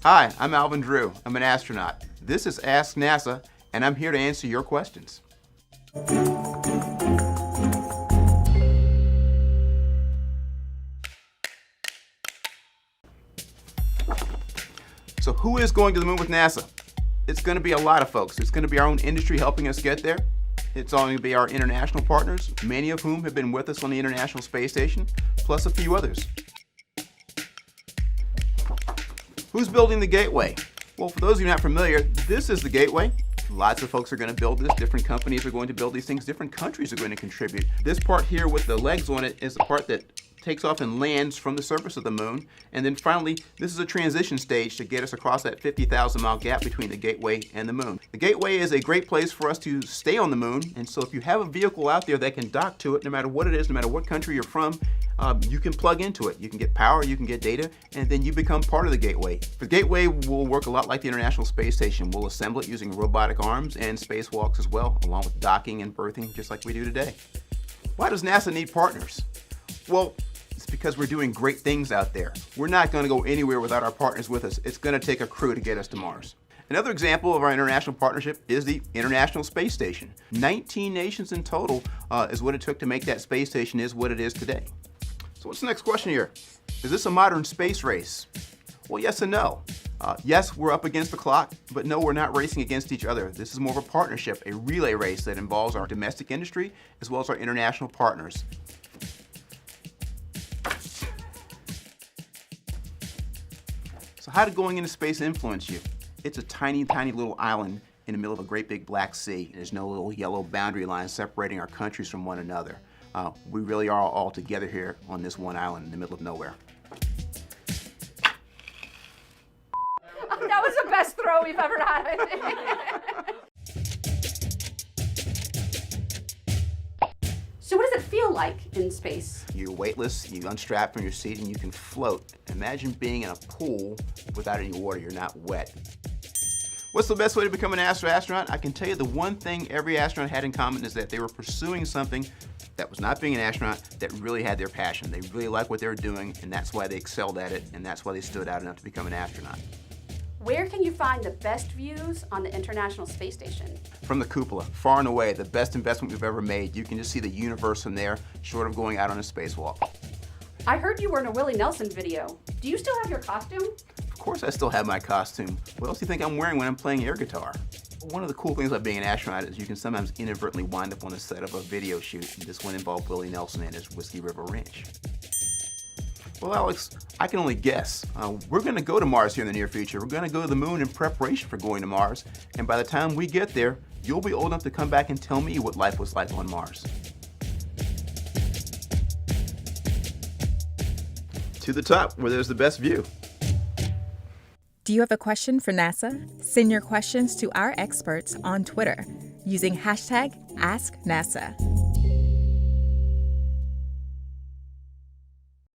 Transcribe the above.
Hi, I'm Alvin Drew. I'm an astronaut. This is Ask NASA, and I'm here to answer your questions. So who is going to the moon with NASA? It's going to be a lot of folks. It's going to be our own industry helping us get there. It's going to be our international partners, many of whom have been with us on the International Space Station, plus a few others. Who's building the Gateway? Well, for those of you not familiar, this is the Gateway. Lots of folks are going to build this. Different companies are going to build these things. Different countries are going to contribute. This part here with the legs on it is the part that takes off and lands from the surface of the moon. And then finally, this is a transition stage to get us across that 50,000 mile gap between the Gateway and the moon. The Gateway is a great place for us to stay on the moon. And so if you have a vehicle out there that can dock to it, no matter what it is, no matter what country you're from, you can plug into it. You can get power, you can get data, and then you become part of the Gateway. The Gateway will work a lot like the International Space Station. We'll assemble it using robotic arms and spacewalks as well, along with docking and berthing, just like we do today. Why does NASA need partners? Well, it's because we're doing great things out there. We're not going to go anywhere without our partners with us. It's going to take a crew to get us to Mars. Another example of our international partnership is the International Space Station. 19 nations in total is what it took to make that space station is what it is today. So what's the next question here? Is this a modern space race? Well, yes and no. Yes, we're up against the clock, but no, we're not racing against each other. This is more of a partnership, a relay race that involves our domestic industry as well as our international partners. So how did going into space influence you? It's a tiny, tiny little island in the middle of a great big black sea. There's no little yellow boundary lines separating our countries from one another. We really are all together here on this one island in the middle of nowhere. That was the best throw we've ever had, I think. So what does it feel like in space? You're weightless, you unstrap from your seat, and you can float. Imagine being in a pool without any water, you're not wet. What's the best way to become an astronaut? I can tell you the one thing every astronaut had in common is that they were pursuing something that was not being an astronaut, that really had their passion. They really liked what they were doing, and that's why they excelled at it, and that's why they stood out enough to become an astronaut. Where can you find the best views on the International Space Station? From the cupola, far and away, the best investment we've ever made. You can just see the universe from there, short of going out on a spacewalk. I heard you were in a Willie Nelson video. Do you still have your costume? Of course I still have my costume. What else do you think I'm wearing when I'm playing air guitar? One of the cool things about being an astronaut is you can sometimes inadvertently wind up on the set of a video shoot. This one involved Willie Nelson and his Whiskey River Ranch. Well, Alex, I can only guess. We're going to go to Mars here in the near future. We're going to go to the moon in preparation for going to Mars. And by the time we get there, you'll be old enough to come back and tell me what life was like on Mars. To the top, where there's the best view. Do you have a question for NASA? Send your questions to our experts on Twitter using #AskNASA.